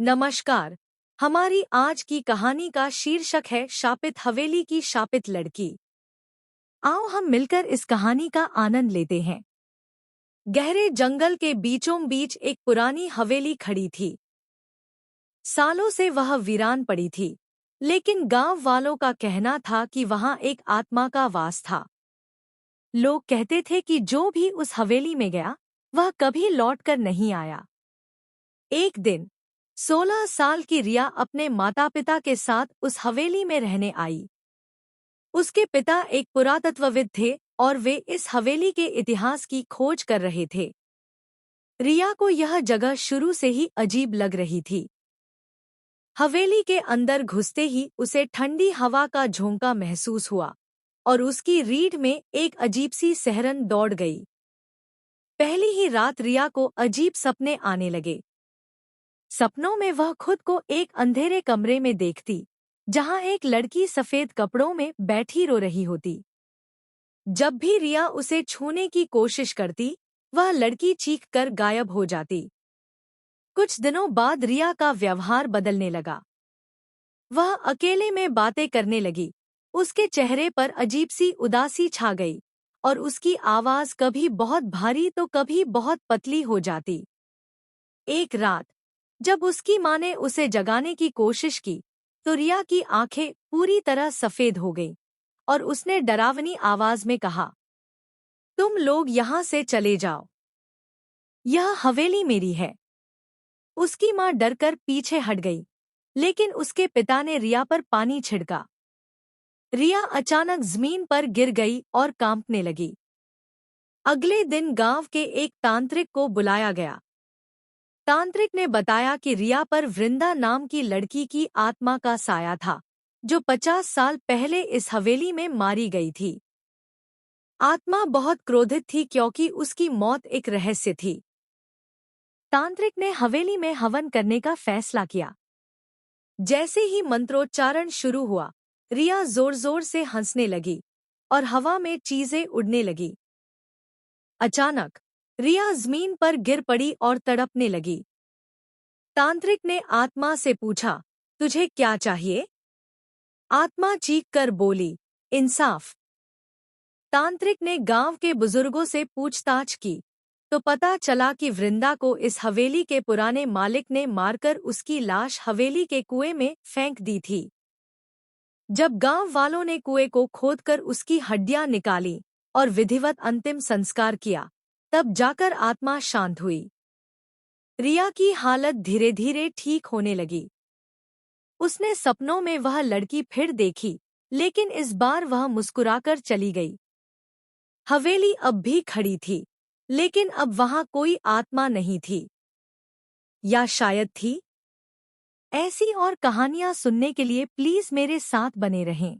नमस्कार। हमारी आज की कहानी का शीर्षक है शापित हवेली की शापित लड़की। आओ हम मिलकर इस कहानी का आनंद लेते हैं। गहरे जंगल के बीचों बीच एक पुरानी हवेली खड़ी थी। सालों से वह वीरान पड़ी थी, लेकिन गांव वालों का कहना था कि वहां एक आत्मा का वास था। लोग कहते थे कि जो भी उस हवेली में गया वह कभी लौटकर नहीं आया। एक दिन 16 साल की रिया अपने माता पिता के साथ उस हवेली में रहने आई। उसके पिता एक पुरातत्वविद थे और वे इस हवेली के इतिहास की खोज कर रहे थे। रिया को यह जगह शुरू से ही अजीब लग रही थी। हवेली के अंदर घुसते ही उसे ठंडी हवा का झोंका महसूस हुआ और उसकी रीढ़ में एक अजीब सी सिहरन दौड़ गई। पहली ही रात रिया को अजीब सपने आने लगे। सपनों में वह खुद को एक अंधेरे कमरे में देखती, जहां एक लड़की सफेद कपड़ों में बैठी रो रही होती। जब भी रिया उसे छूने की कोशिश करती, वह लड़की चीखकर गायब हो जाती। कुछ दिनों बाद रिया का व्यवहार बदलने लगा। वह अकेले में बातें करने लगी। उसके चेहरे पर अजीब सी उदासी छा गई और उसकी आवाज कभी बहुत भारी तो कभी बहुत पतली हो जाती। एक रात जब उसकी माँ ने उसे जगाने की कोशिश की, तो रिया की आंखें पूरी तरह सफेद हो गईं और उसने डरावनी आवाज में कहा, तुम लोग यहाँ से चले जाओ। यह हवेली मेरी है। उसकी माँ डरकर पीछे हट गई, लेकिन उसके पिता ने रिया पर पानी छिड़का। रिया अचानक जमीन पर गिर गई और कांपने लगी। अगले दिन गांव के एक तांत्रिक को बुलाया गया। तांत्रिक ने बताया कि रिया पर वृंदा नाम की लड़की की आत्मा का साया था, जो 50 साल पहले इस हवेली में मारी गई थी। आत्मा बहुत क्रोधित थी क्योंकि उसकी मौत एक रहस्य थी। तांत्रिक ने हवेली में हवन करने का फैसला किया। जैसे ही मंत्रोच्चारण शुरू हुआ, रिया जोर जोर से हंसने लगी और हवा में चीजें उड़ने लगी। अचानक रिया जमीन पर गिर पड़ी और तड़पने लगी। तांत्रिक ने आत्मा से पूछा, तुझे क्या चाहिए? आत्मा चीख कर बोली, इंसाफ। तांत्रिक ने गांव के बुजुर्गों से पूछताछ की, तो पता चला कि वृंदा को इस हवेली के पुराने मालिक ने मारकर उसकी लाश हवेली के कुएं में फेंक दी थी। जब गांव वालों ने कुएं को खोदकर उसकी हड्डियां निकाली और विधिवत अंतिम संस्कार किया, तब जाकर आत्मा शांत हुई। रिया की हालत धीरे धीरे ठीक होने लगी। उसने सपनों में वह लड़की फिर देखी, लेकिन इस बार वह मुस्कुराकर चली गई। हवेली अब भी खड़ी थी, लेकिन अब वहां कोई आत्मा नहीं थी। या शायद थी। ऐसी और कहानियां सुनने के लिए प्लीज मेरे साथ बने रहें।